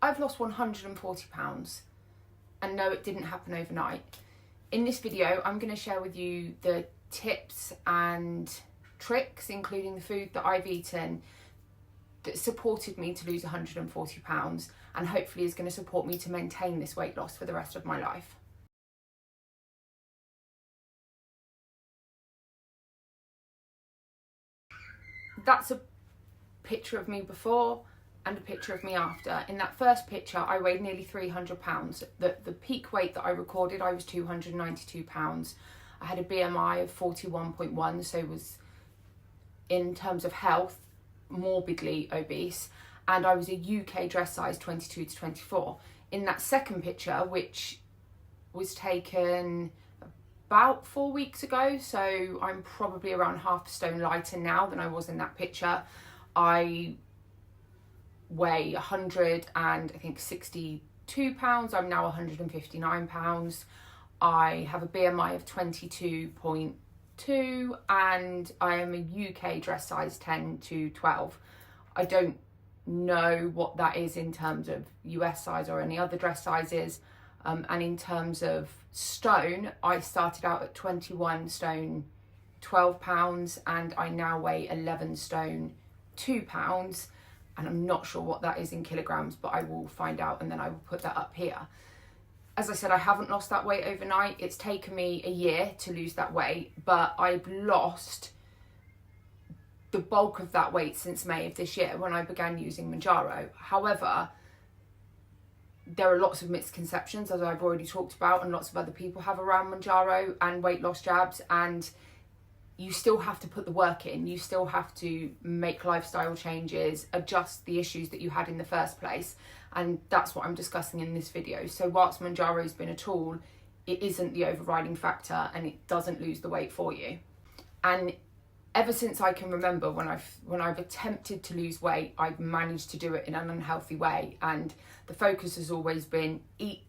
I've lost 140 pounds, and no, it didn't happen overnight. In this video, I'm going to share with you the tips and tricks, including the food that I've eaten, that supported me to lose 140 pounds and hopefully is going to support me to maintain this weight loss for the rest of my life. That's a picture of me before and a picture of me after. In that first picture, I weighed nearly 300 pounds. The peak weight that I recorded, I was 292 pounds. I had a BMI of 41.1, so was, in terms of health, morbidly obese, and I was a UK dress size 22 to 24. In that second picture, which was taken about 4 weeks ago, so I'm probably around half a stone lighter now than I was in that picture. I weigh 162 pounds. I'm now 159 pounds. I have a BMI of 22.2 and I am a UK dress size 10 to 12. I don't know what that is in terms of US size or any other dress sizes. And in terms of stone, I started out at 21 stone 12 pounds and I now weigh 11 stone 2 pounds, and I'm not sure what that is in kilograms, but I will find out and then I will put that up here. As I said, I haven't lost that weight overnight. It's taken me a year to lose that weight, but I've lost the bulk of that weight since May of this year when I began using Mounjaro. However, there are lots of misconceptions, as I've already talked about, and lots of other people have around Mounjaro and weight loss jabs, and you still have to put the work in. You still have to make lifestyle changes, adjust the issues that you had in the first place, and that's what I'm discussing in this video. So whilst Mounjaro's been a tool, it isn't the overriding factor and it doesn't lose the weight for you. And ever since I can remember, when I've attempted to lose weight, I've managed to do it in an unhealthy way, and the focus has always been eat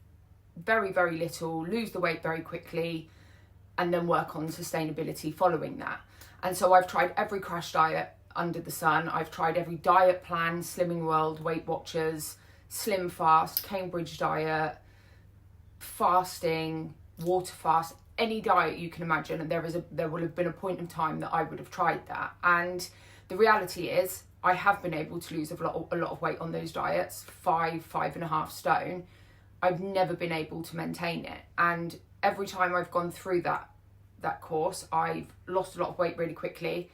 very, very little, lose the weight very quickly, and then work on sustainability following that. And so I've tried every crash diet under the sun. I've tried every diet plan, Slimming World, Weight Watchers, Slim Fast, Cambridge diet, fasting, water fast, any diet you can imagine, and there will have been a point in time that I would have tried that. And the reality is I have been able to lose a lot of weight on those diets, 5.5 stone. I've never been able to maintain it, and every time I've gone through that course, I've lost a lot of weight really quickly,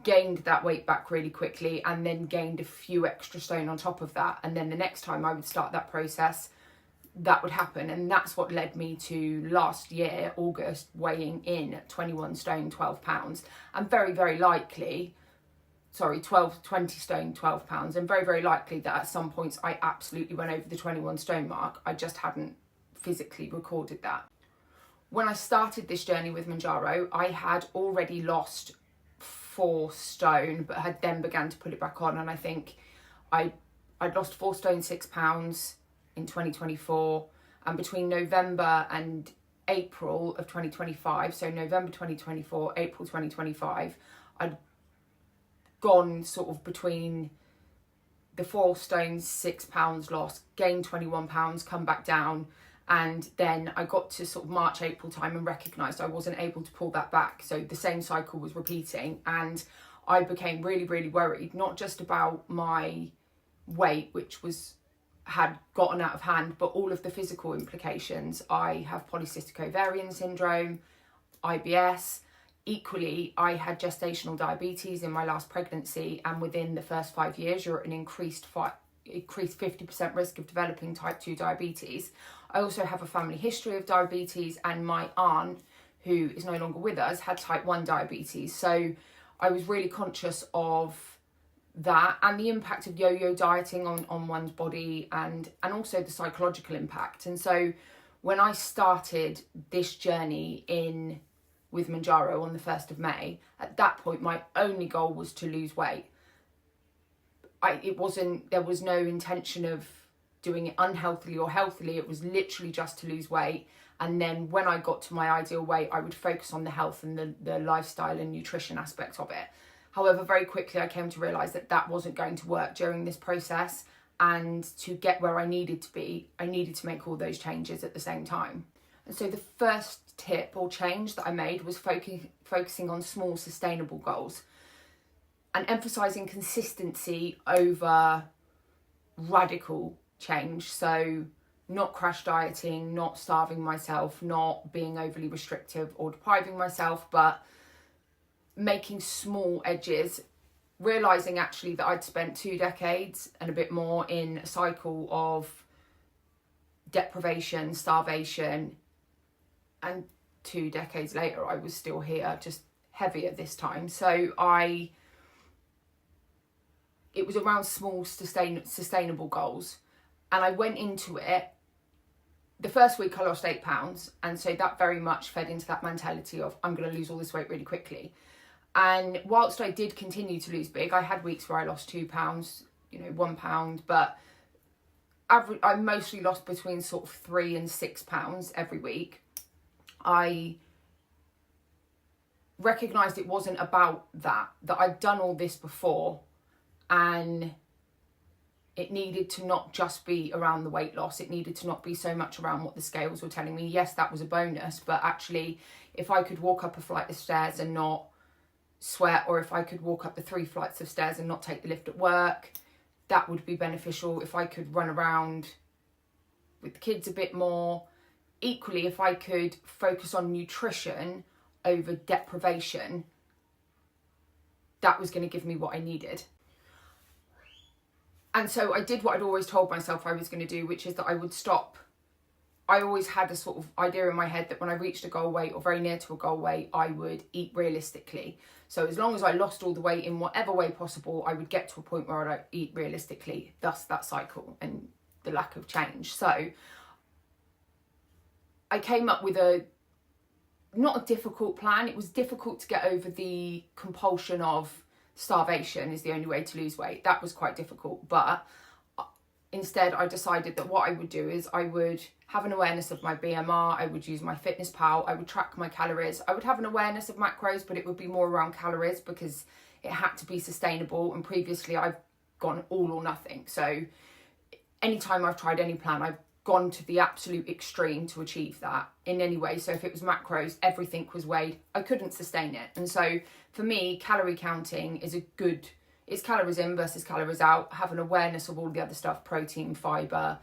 gained that weight back really quickly, and then gained a few extra stone on top of that. And then the next time I would start that process, that would happen. And that's what led me to last year, August, weighing in at 21 stone, 12 pounds. And very, very likely, 20 stone, 12 pounds. And very, very likely that at some points I absolutely went over the 21 stone mark. I just hadn't physically recorded that. When I started this journey with Mounjaro, I had already lost 4 stone, but had then began to put it back on. And I think I'd lost 4 stone, 6 pounds in 2024. And between November and April of 2025, so November 2024, April 2025, I'd gone sort of between the 4 stone, 6 pounds loss, gained 21 pounds, come back down. And then I got to sort of March, April time and recognised I wasn't able to pull that back. So the same cycle was repeating, and I became really, really worried, not just about my weight, which had gotten out of hand, but all of the physical implications. I have polycystic ovarian syndrome, IBS. Equally, I had gestational diabetes in my last pregnancy, and within the first 5 years, you're at an increased 50% risk of developing type 2 diabetes. I also have a family history of diabetes, and my aunt, who is no longer with us, had type 1 diabetes. So I was really conscious of that and the impact of yo-yo dieting on one's body, and also the psychological impact. And so when I started this journey with Mounjaro on the 1st of May, at that point my only goal was to lose weight. There was no intention of doing it unhealthily or healthily. It was literally just to lose weight. And then when I got to my ideal weight, I would focus on the health and the lifestyle and nutrition aspect of it. However, very quickly I came to realise that wasn't going to work during this process. And to get where I needed to be, I needed to make all those changes at the same time. And so the first tip or change that I made was focusing on small sustainable goals and emphasising consistency over radical change. So not crash dieting, not starving myself, not being overly restrictive or depriving myself, but making small edges, realising actually that I'd spent 2 decades and a bit more in a cycle of deprivation, starvation, and 2 decades later I was still here, just heavier this time. So it was around small sustainable goals, and I went into it. The first week I lost 8 pounds, and so that very much fed into that mentality of I'm going to lose all this weight really quickly. And whilst I did continue to lose big, I had weeks where I lost 2 pounds, 1 pound, but I mostly lost between sort of 3 and 6 pounds every week. I recognised it wasn't about that I'd done all this before, and it needed to not just be around the weight loss. It needed to not be so much around what the scales were telling me. Yes, that was a bonus, but actually if I could walk up a flight of stairs and not sweat, or if I could walk up the 3 flights of stairs and not take the lift at work, that would be beneficial. If I could run around with the kids a bit more. Equally, if I could focus on nutrition over deprivation, that was going to give me what I needed. And so I did what I'd always told myself I was going to do, which is that I would stop. I always had a sort of idea in my head that when I reached a goal weight or very near to a goal weight, I would eat realistically. So as long as I lost all the weight in whatever way possible, I would get to a point where I'd eat realistically, thus that cycle and the lack of change. So I came up with not a difficult plan. It was difficult to get over the compulsion of starvation is the only way to lose weight. That was quite difficult, but instead I decided that what I would do is I would have an awareness of my BMR, I would use my fitness pal, I would track my calories, I would have an awareness of macros, but it would be more around calories because it had to be sustainable, and previously I've gone all or nothing. So anytime I've tried any plan, I've gone to the absolute extreme to achieve that in any way. So if it was macros, everything was weighed, I couldn't sustain it. And so for me, calorie counting is it's calories in versus calories out. Have an awareness of all the other stuff, protein, fibre,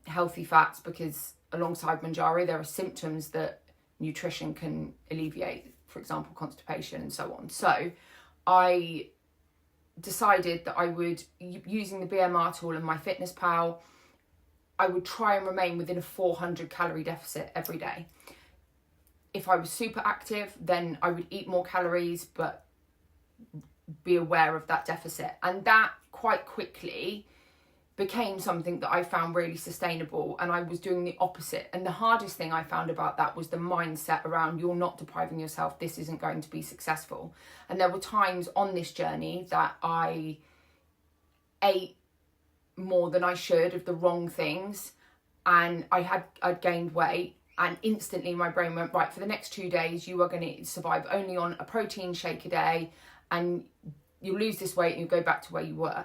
healthy fats, because alongside Manjari there are symptoms that nutrition can alleviate, for example constipation and so on. So I decided that I would, using the BMR tool and my fitness pal, I would try and remain within a 400 calorie deficit every day. If I was super active, then I would eat more calories, but be aware of that deficit. And that quite quickly became something that I found really sustainable, and I was doing the opposite. And the hardest thing I found about that was the mindset around, you're not depriving yourself, this isn't going to be successful. And there were times on this journey that I ate more than I should of the wrong things, and I'd gained weight, and instantly my brain went, right, for the next 2 days you are going to survive only on a protein shake a day, and you'll lose this weight and you'll go back to where you were.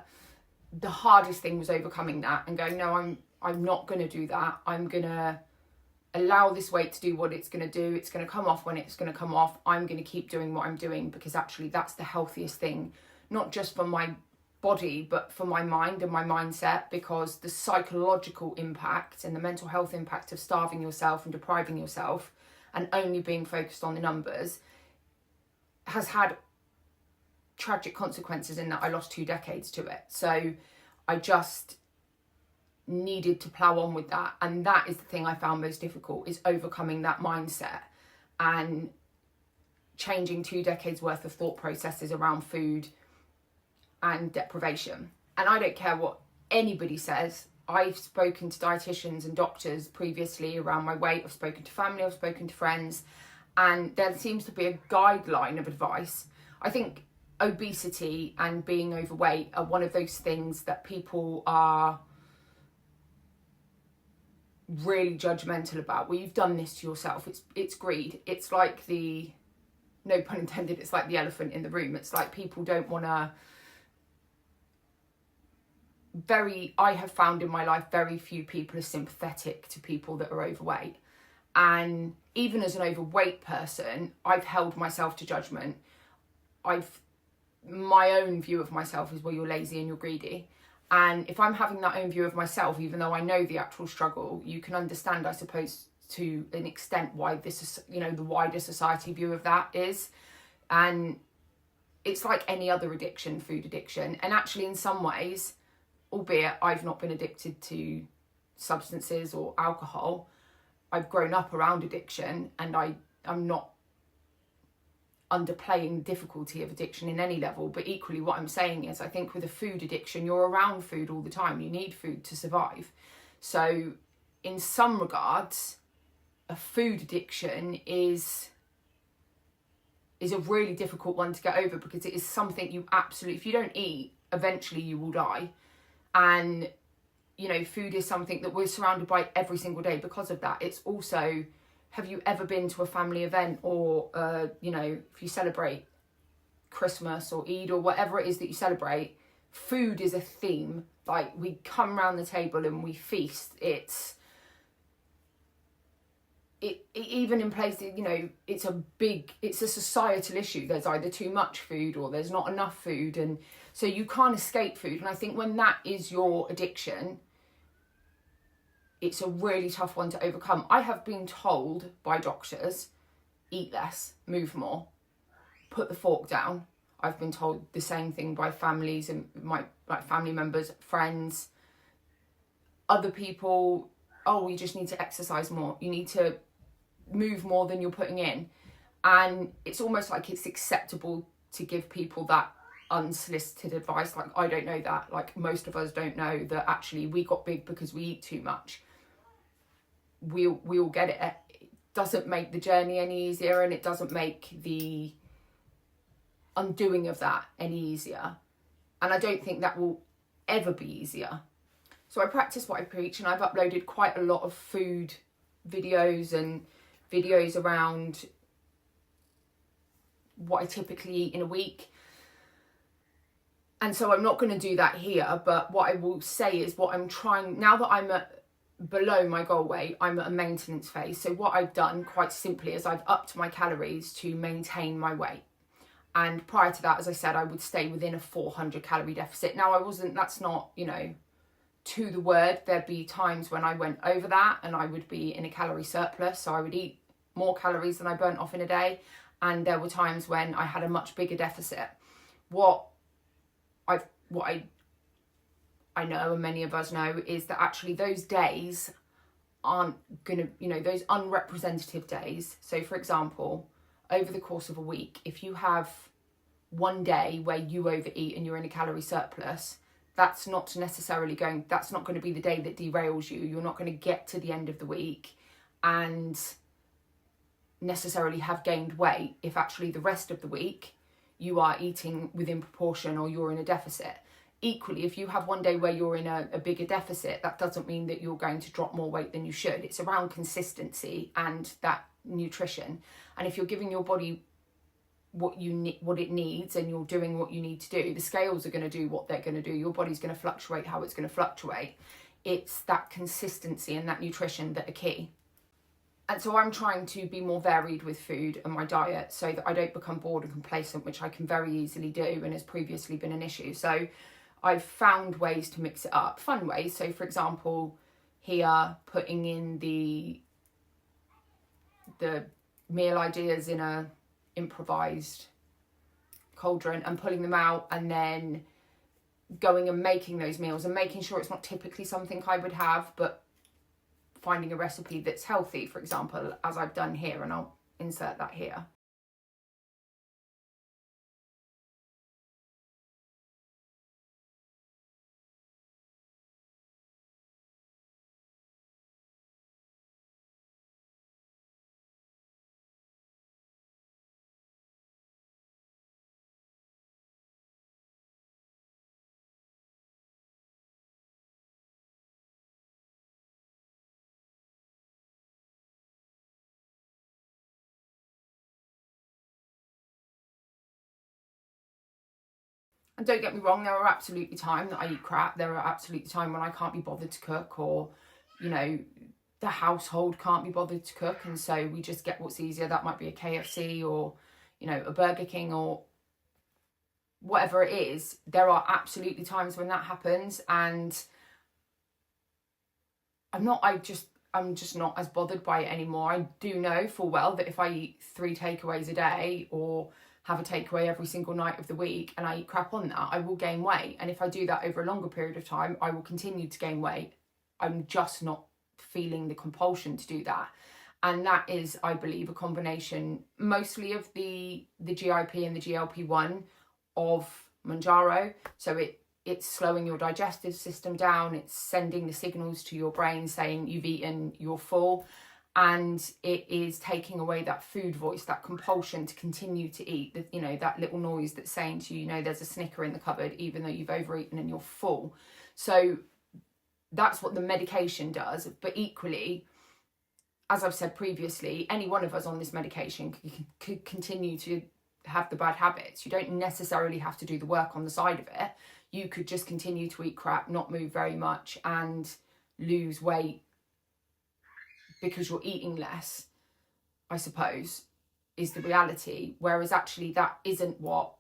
The hardest thing was overcoming that and going, no, I'm not going to do that. I'm going to allow this weight to do what it's going to do. It's going to come off when it's going to come off. I'm going to keep doing what I'm doing, because actually that's the healthiest thing, not just for my body, but for my mind and my mindset, because the psychological impact and the mental health impact of starving yourself and depriving yourself and only being focused on the numbers has had tragic consequences in that I lost 2 decades to it. So I just needed to plow on with that, and that is the thing I found most difficult, is overcoming that mindset and changing 2 decades worth of thought processes around food and deprivation. And I don't care what anybody says. I've spoken to dietitians and doctors previously around my weight. I've spoken to family, I've spoken to friends, and there seems to be a guideline of advice. I think obesity and being overweight are one of those things that people are really judgmental about. Well, you've done this to yourself. It's greed. It's like the, no pun intended, it's like the elephant in the room. It's like people don't want to I have found in my life very few people are sympathetic to people that are overweight. And even as an overweight person, I've held myself to judgment. My own view of myself is, well, you're lazy and you're greedy. And if I'm having that own view of myself, even though I know the actual struggle, you can understand, I suppose, to an extent why this is, the wider society view of that is. And it's like any other addiction, food addiction. And actually, in some ways, albeit I've not been addicted to substances or alcohol, I've grown up around addiction, and I'm not underplaying the difficulty of addiction in any level. But equally, what I'm saying is, I think with a food addiction, you're around food all the time. You need food to survive. So in some regards, a food addiction is a really difficult one to get over, because it is something you absolutely, if you don't eat, eventually you will die. And food is something that we're surrounded by every single day because of that. It's also, have you ever been to a family event, or if you celebrate Christmas or Eid or whatever it is that you celebrate, food is a theme. Like, we come around the table and we feast. It even in places, it's a societal issue. There's either too much food or there's not enough food, and so you can't escape food. And I think when that is your addiction, it's a really tough one to overcome. I have been told by doctors, eat less, move more, put the fork down. I've been told the same thing by families and my family members, friends, other people. Oh, you just need to exercise more. You need to move more than you're putting in. And it's almost like it's acceptable to give people that unsolicited advice. Like, I don't know that. Like, most of us don't know that actually we got big because we eat too much. We all get it. It doesn't make the journey any easier, and it doesn't make the undoing of that any easier. And I don't think that will ever be easier. So I practice what I preach, and I've uploaded quite a lot of food videos and videos around what I typically eat in a week. And so I'm not going to do that here, but what I will say is what I'm trying, now that I'm below my goal weight, I'm at a maintenance phase. So what I've done quite simply is I've upped my calories to maintain my weight. And prior to that, as I said, I would stay within a 400 calorie deficit. Now that's not, to the word. There'd be times when I went over that and I would be in a calorie surplus. So I would eat more calories than I burnt off in a day. And there were times when I had a much bigger deficit. What I know, and many of us know, is that actually those days aren't gonna, those unrepresentative days. So for example, over the course of a week, if you have one day where you overeat and you're in a calorie surplus, that's not going to be the day that derails you. You're not going to get to the end of the week and necessarily have gained weight if actually the rest of the week you are eating within proportion or you're in a deficit. Equally, if you have one day where you're in a bigger deficit, that doesn't mean that you're going to drop more weight than you should. It's around consistency and that nutrition. And if you're giving your body what it needs, and you're doing what you need to do, the scales are going to do what they're going to do. Your body's going to fluctuate how it's going to fluctuate. It's that consistency and that nutrition that are key. And so I'm trying to be more varied with food and my diet so that I don't become bored and complacent, which I can very easily do and has previously been an issue. So I've found ways to mix it up, fun ways. So for example, here, putting in the meal ideas in a improvised cauldron and pulling them out, and then going and making those meals and making sure it's not typically something I would have, but finding a recipe that's healthy, for example, as I've done here, and I'll insert that here. And don't get me wrong, there are absolutely times that I eat crap. There are absolutely times when I can't be bothered to cook, or, you know, the household can't be bothered to cook, and so we just get what's easier. That might be a KFC or, you know, a Burger King or whatever it is. There are absolutely times when that happens, and I'm just not as bothered by it anymore. I do know full well that if I eat 3 takeaways a day, or have a takeaway every single night of the week, and I eat crap on that, I will gain weight. And if I do that over a longer period of time, I will continue to gain weight. I'm just not feeling the compulsion to do that. And that is, I believe, a combination mostly of the GIP and the GLP-1 of Mounjaro. So it's slowing your digestive system down. It's sending the signals to your brain saying you've eaten, you're full. And it is taking away that food voice, that compulsion to continue to eat, you know, that little noise that's saying to you, you know, there's a Snicker in the cupboard, even though you've overeaten and you're full. So that's what the medication does. But equally, as I've said previously, any one of us on this medication could continue to have the bad habits. You don't necessarily have to do the work on the side of it. You could just continue to eat crap, not move very much, and lose weight because you're eating less, I suppose, is the reality. Whereas actually that isn't what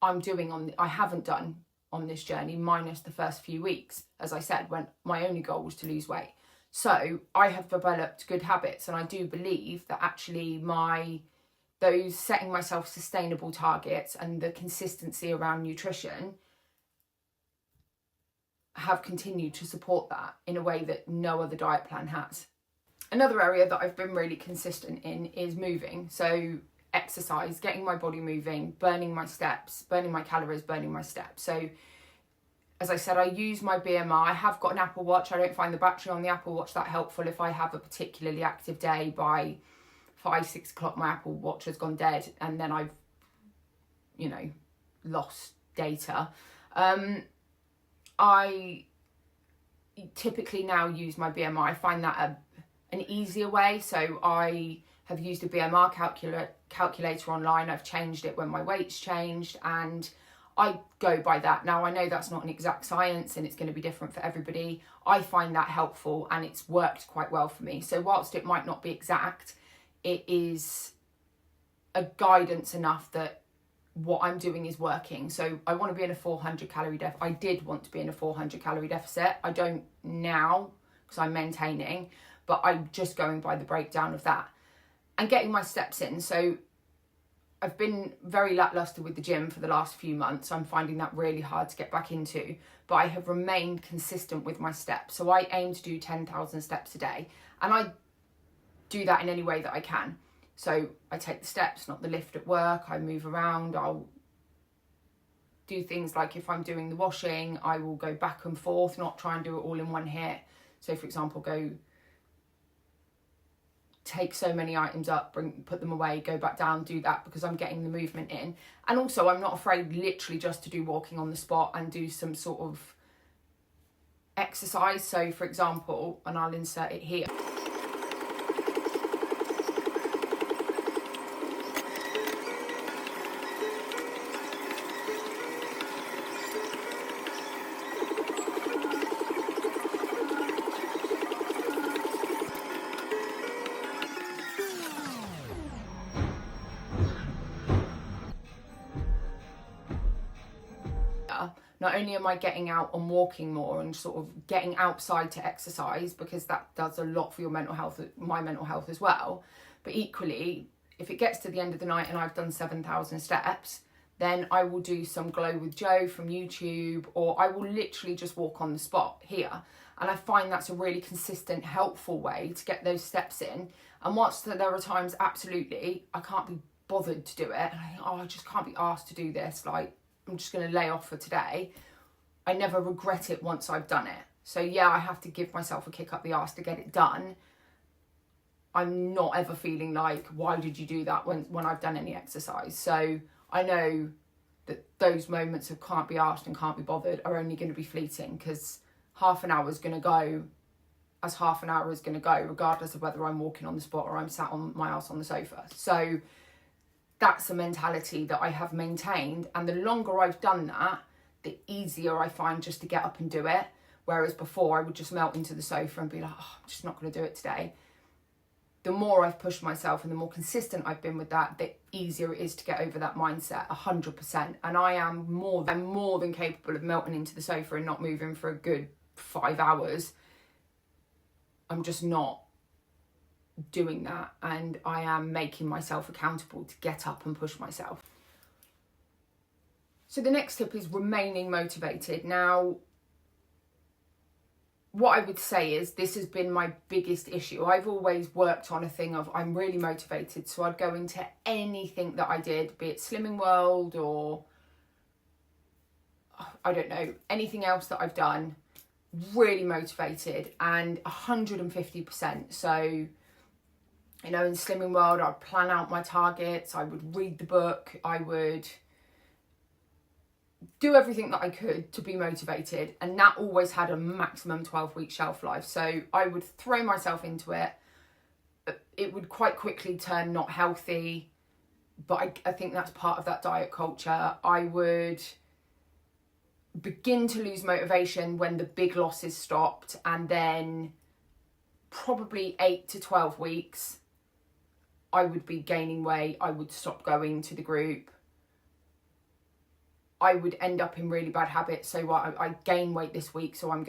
I'm doing I haven't done on this journey, minus the first few weeks, as I said, when my only goal was to lose weight. So I have developed good habits, and I do believe that actually those setting myself sustainable targets and the consistency around nutrition have continued to support that in a way that no other diet plan has. Another area that I've been really consistent in is moving. So exercise, getting my body moving, burning my steps, burning my calories, burning my steps. So as I said, I use my BMR. I have got an Apple Watch. I don't find the battery on the Apple Watch that helpful. If I have a particularly active day, by 5-6 o'clock my Apple Watch has gone dead, and then I've, you know, lost data. I typically now use my BMR. I find that an easier way. So I have used a BMR calculator online. I've changed it when my weight's changed, and I go by that. Now, I know that's not an exact science and it's going to be different for everybody. I find that helpful, and it's worked quite well for me. So whilst it might not be exact, it is a guidance enough that what I'm doing is working. So I want to be in a 400 calorie deficit. I did want to be in a 400 calorie deficit. I don't now because I'm maintaining, but I'm just going by the breakdown of that and getting my steps in. So I've been very lackluster with the gym for the last few months. I'm finding that really hard to get back into, but I have remained consistent with my steps. So I aim to do 10,000 steps a day, and I do that in any way that I can. So I take the steps, not the lift at work. I move around. I'll do things like, if I'm doing the washing, I will go back and forth, not try and do it all in one hit. So for example, go take so many items up, put them away, go back down, do that, because I'm getting the movement in. And also I'm not afraid literally just to do walking on the spot and do some sort of exercise. So for example, and I'll insert it here. Not only am I getting out and walking more and sort of getting outside to exercise, because that does a lot for your mental health, my mental health as well, but equally, if it gets to the end of the night and I've done 7,000 steps, then I will do some Glow with Joe from YouTube, or I will literally just walk on the spot here. And I find that's a really consistent, helpful way to get those steps in. And whilst there are times, absolutely, I can't be bothered to do it, and I think, oh, I just can't be asked to do this, like, I'm just going to lay off for today, I never regret it once I've done it. So yeah, I have to give myself a kick up the arse to get it done. I'm not ever feeling like, why did you do that when I've done any exercise? So I know that those moments of can't be asked and can't be bothered are only going to be fleeting, because half an hour is going to go as half an hour is going to go, regardless of whether I'm walking on the spot or I'm sat on my ass on the sofa. So that's a mentality that I have maintained. And the longer I've done that, the easier I find just to get up and do it. Whereas before I would just melt into the sofa and be like, oh, I'm just not going to do it today. The more I've pushed myself and the more consistent I've been with that, the easier it is to get over that mindset, 100%. And I am more than capable of melting into the sofa and not moving for a good 5 hours. I'm just not doing that, and I am making myself accountable to get up and push myself. So the next tip is remaining motivated. Now, what I would say is this has been my biggest issue. I've always worked on a thing of I'm really motivated, so I'd go into anything that I did, be it Slimming World or I don't know, anything else that I've done, really motivated and 150%. So, you know, in Slimming World, I'd plan out my targets, I would read the book, I would do everything that I could to be motivated, and that always had a maximum 12-week shelf life. So I would throw myself into it. It would quite quickly turn not healthy, but I think that's part of that diet culture. I would begin to lose motivation when the big losses stopped, and then probably 8 to 12 weeks I would be gaining weight. I would stop going to the group. I would end up in really bad habits. So I gain weight this week, so I'm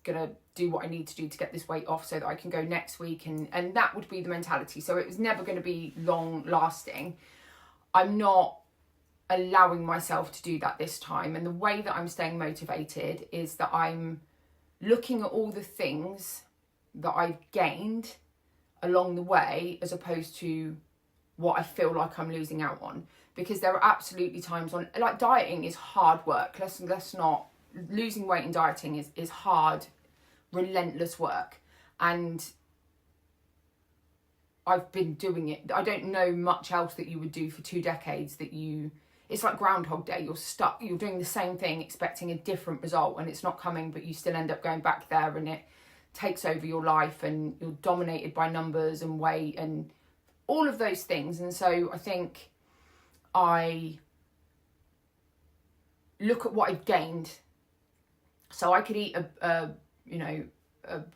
gonna do what I need to do to get this weight off so that I can go next week, and that would be the mentality. So it was never going to be long lasting. I'm not allowing myself to do that this time, and the way that I'm staying motivated is that I'm looking at all the things that I've gained along the way as opposed to what I feel like I'm losing out on. Because there are absolutely times on, like, dieting is hard work. Let's not, losing weight and dieting is hard, relentless work. And I've been doing it. I don't know much else that you would do for 2 decades it's like Groundhog Day. You're stuck, you're doing the same thing, expecting a different result, and it's not coming, but you still end up going back there, and it takes over your life, and you're dominated by numbers and weight and all of those things. And so I think I look at what I've gained. So I could eat a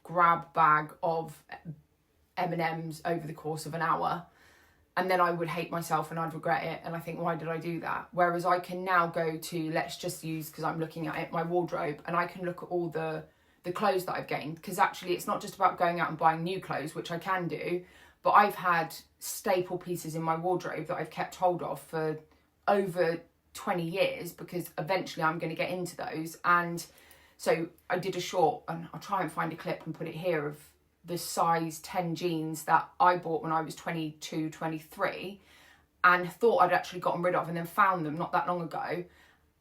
grab bag of M&Ms over the course of an hour, and then I would hate myself and I'd regret it, and I think, why did I do that? Whereas I can now go to, let's just use, because I'm looking at it, my wardrobe, and I can look at all the clothes that I've gained, because actually it's not just about going out and buying new clothes, which I can do, but I've had staple pieces in my wardrobe that I've kept hold of for over 20 years, because eventually I'm going to get into those. And so I did a short, and I'll try and find a clip and put it here, of the size 10 jeans that I bought when I was 22, 23, and thought I'd actually gotten rid of, and then found them not that long ago.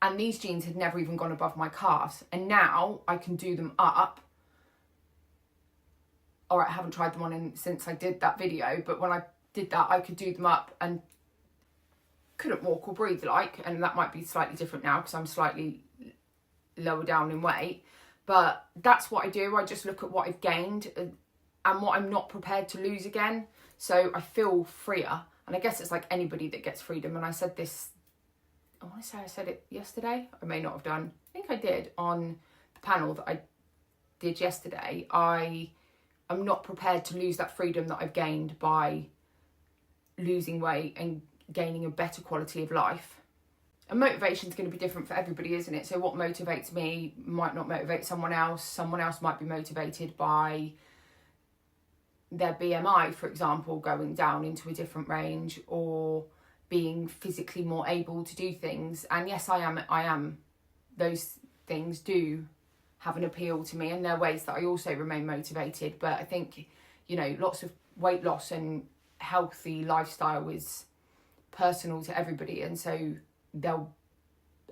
And these jeans had never even gone above my calves. And now I can do them up. All right, I haven't tried them on since I did that video, but when I did that, I could do them up and couldn't walk or breathe, like, and that might be slightly different now because I'm slightly lower down in weight. But that's what I do. I just look at what I've gained and what I'm not prepared to lose again. So I feel freer. And I guess it's like anybody that gets freedom. And I said this, I want to say I said it yesterday. I may not have done. I think I did on the panel that I did yesterday. I'm not prepared to lose that freedom that I've gained by losing weight and gaining a better quality of life. And motivation is going to be different for everybody, isn't it? So what motivates me might not motivate someone else. Someone else might be motivated by their BMI, for example, going down into a different range, or being physically more able to do things. And yes, I am. Those things do have an appeal to me, and they're ways that I also remain motivated. But I think, lots of weight loss and healthy lifestyle is personal to everybody, and so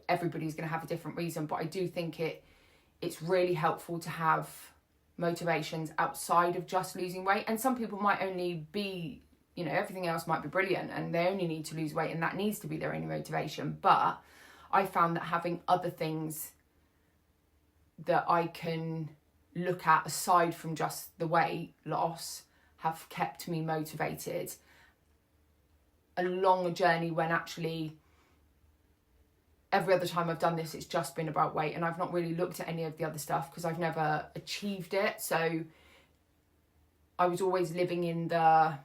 everybody's going to have a different reason. But I do think it's really helpful to have motivations outside of just losing weight. And some people might only be, everything else might be brilliant and they only need to lose weight, and that needs to be their only motivation. But I found that having other things that I can look at aside from just the weight loss have kept me motivated. long a journey when actually every other time I've done this, it's just been about weight, and I've not really looked at any of the other stuff because I've never achieved it. So I was always living in the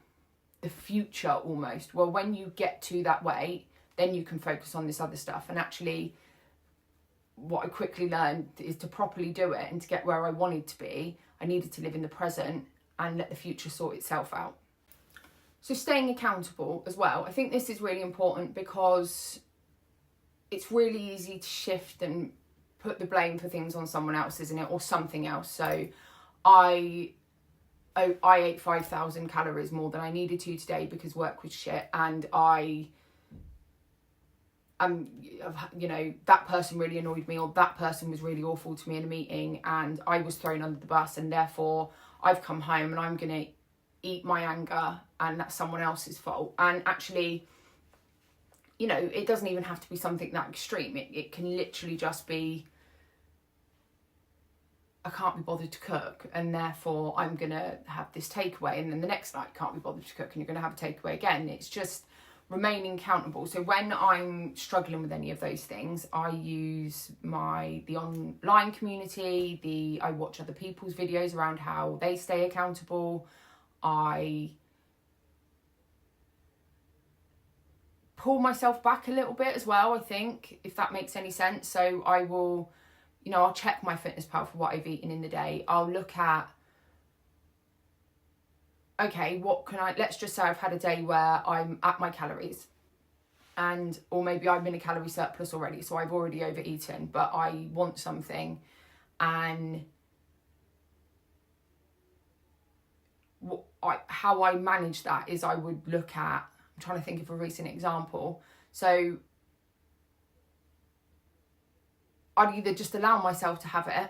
future almost. Well, when you get to that weight, then you can focus on this other stuff. And actually, what I quickly learned is to properly do it and to get where I wanted to be, I needed to live in the present and let the future sort itself out. So staying accountable as well. I think this is really important because it's really easy to shift and put the blame for things on someone else, isn't it? Or something else. So I ate 5,000 calories more than I needed to today because work was shit, and that person really annoyed me, or that person was really awful to me in a meeting, and I was thrown under the bus, and therefore I've come home and I'm going to eat my anger, and that's someone else's fault. And actually, it doesn't even have to be something that extreme. It can literally just be, I can't be bothered to cook, and therefore I'm going to have this takeaway, and then the next night can't be bothered to cook and you're going to have a takeaway again. It's just remaining accountable. So when I'm struggling with any of those things, I use the online community, I watch other people's videos around how they stay accountable. I pull myself back a little bit as well, I think, if that makes any sense. So I will, I'll check my fitness pal for what I've eaten in the day. I'll look at, okay, let's just say I've had a day where I'm at my calories, or maybe I'm in a calorie surplus already, so I've already overeaten, but I want something, and how I manage that is I would look at, I'm trying to think of a recent example. So I'd either just allow myself to have it,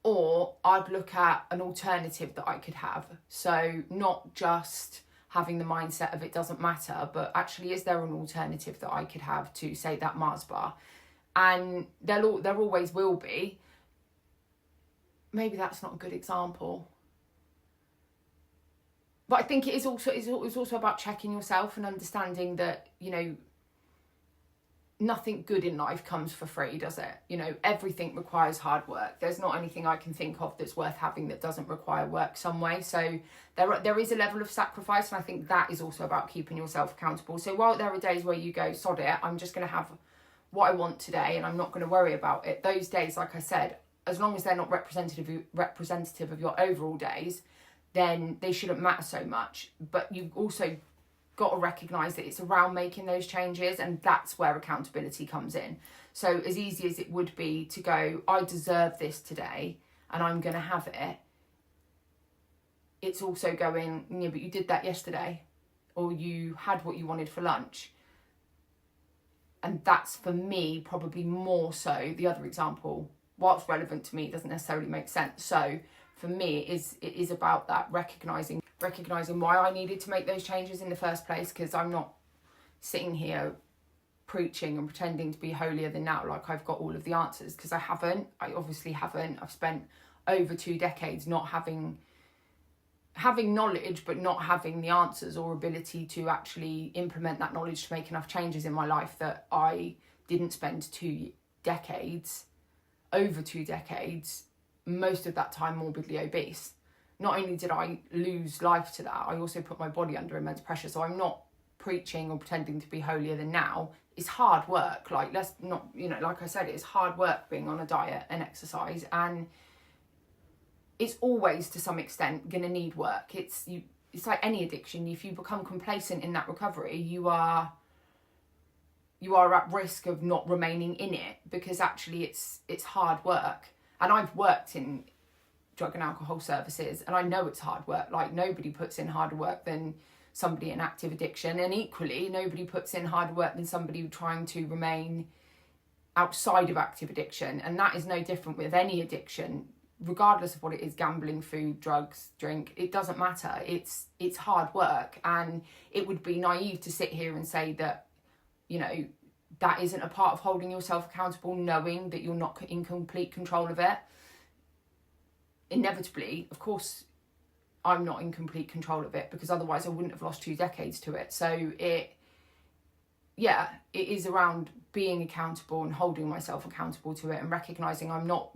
or I'd look at an alternative that I could have. So not just having the mindset of it doesn't matter, but actually, is there an alternative that I could have to, say, that Mars bar? And there always will be. Maybe that's not a good example. But I think it's also about checking yourself and understanding that, nothing good in life comes for free, does it? Everything requires hard work. There's not anything I can think of that's worth having that doesn't require work some way. So there is a level of sacrifice, and I think that is also about keeping yourself accountable. So while there are days where you go, sod it, I'm just going to have what I want today and I'm not going to worry about it. Those days, like I said, as long as they're not representative of your overall days, then they shouldn't matter so much. But you've also got to recognise that it's around making those changes, and that's where accountability comes in. So as easy as it would be to go, I deserve this today and I'm going to have it, it's also going, yeah, but you did that yesterday, or you had what you wanted for lunch. And that's, for me, probably more so. The other example, whilst relevant to me, doesn't necessarily make sense. So for me, it is about that, recognising why I needed to make those changes in the first place, because I'm not sitting here preaching and pretending to be holier than thou, like I've got all of the answers, because I obviously haven't. I've spent over 2 decades not having knowledge, but not having the answers or ability to actually implement that knowledge to make enough changes in my life, that I didn't spend over 2 decades, most of that time morbidly obese. Not only did I lose life to that, I also put my body under immense pressure. So I'm not preaching or pretending to be holier than now. It's hard work. Like, let's not, like I said, it's hard work being on a diet and exercise, and it's always to some extent going to need work. It's like any addiction. If you become complacent in that recovery, you are at risk of not remaining in it, because actually it's hard work. And I've worked in drug and alcohol services, and I know it's hard work. Like, nobody puts in harder work than somebody in active addiction, and equally nobody puts in harder work than somebody trying to remain outside of active addiction. And that is no different with any addiction, regardless of what it is: gambling, food, drugs, drink. It doesn't matter. It's hard work, and it would be naive to sit here and say that that isn't a part of holding yourself accountable, knowing that you're not in complete control of it. Inevitably, of course, I'm not in complete control of it, because otherwise I wouldn't have lost 2 decades to it. So yeah, it is around being accountable and holding myself accountable to it, and recognizing I'm not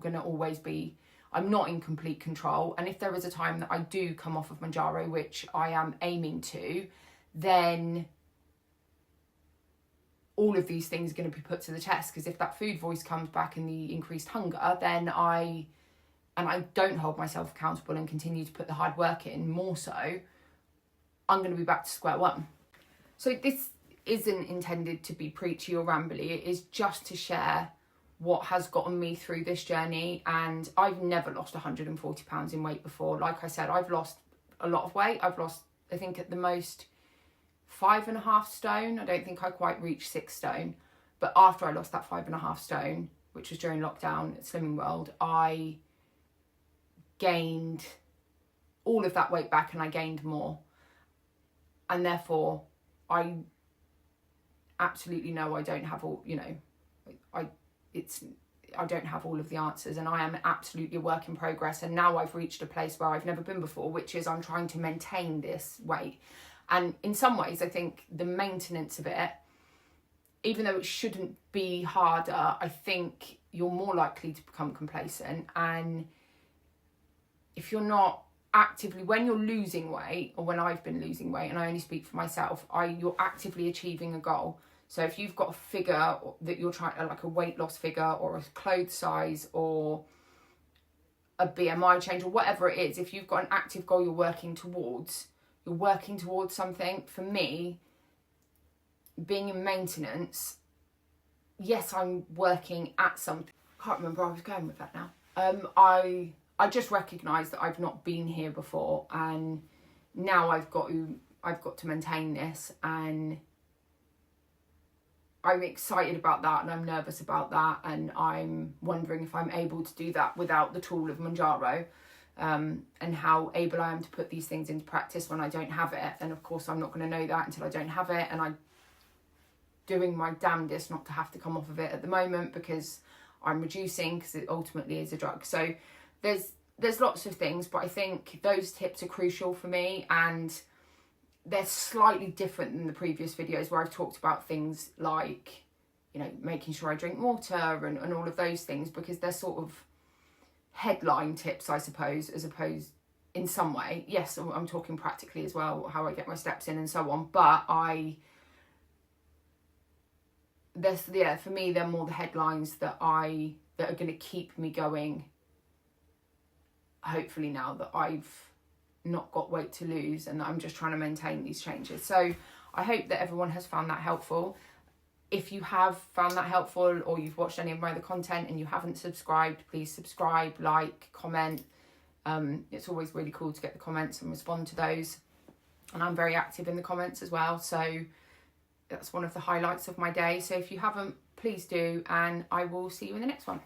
in complete control. And if there is a time that I do come off of Manjaro, which I am aiming to, then all of these things are going to be put to the test. Because if that food voice comes back and the increased hunger, then I don't hold myself accountable and continue to put the hard work in, more so, I'm going to be back to square one. So this isn't intended to be preachy or rambly. It is just to share what has gotten me through this journey. And I've never lost 140 pounds in weight before. Like I said, I've lost a lot of weight. I've lost, I think at the most, 5.5 stone. I don't think I quite reached 6 stone. But after I lost that 5.5 stone, which was during lockdown at Slimming World, I gained all of that weight back, and I gained more. And therefore, I absolutely know I don't have all, I don't have all of the answers, and I am absolutely a work in progress. And now I've reached a place where I've never been before, which is I'm trying to maintain this weight. And in some ways, I think the maintenance of it, even though it shouldn't be harder, I think you're more likely to become complacent. And if you're not actively, when you're losing weight, or when I've been losing weight, and I only speak for myself, you're actively achieving a goal. So if you've got a figure that you're trying, like a weight loss figure or a clothes size or a BMI change or whatever it is, if you've got an active goal you're working towards something. For me, being in maintenance, yes, I'm working at something. I can't remember where I was going with that now. I just recognise that I've not been here before, and now I've got to maintain this, and I'm excited about that, and I'm nervous about that, and I'm wondering if I'm able to do that without the tool of Manjaro, and how able I am to put these things into practice when I don't have it. And of course, I'm not going to know that until I don't have it, and I'm doing my damnedest not to have to come off of it at the moment, because I'm reducing, because it ultimately is a drug. So there's lots of things, but I think those tips are crucial for me, and they're slightly different than the previous videos where I've talked about things like, making sure I drink water and all of those things, because they're sort of headline tips, I suppose, as opposed, in some way. Yes, I'm talking practically as well, how I get my steps in and so on, but for me, they're more the headlines that are going to keep me going, hopefully, now that I've not got weight to lose and that I'm just trying to maintain these changes. So I hope that everyone has found that helpful. If you have found that helpful, or you've watched any of my other content and you haven't subscribed, please subscribe, like, comment. It's always really cool to get the comments and respond to those. And I'm very active in the comments as well, so that's one of the highlights of my day. So if you haven't, please do, and I will see you in the next one.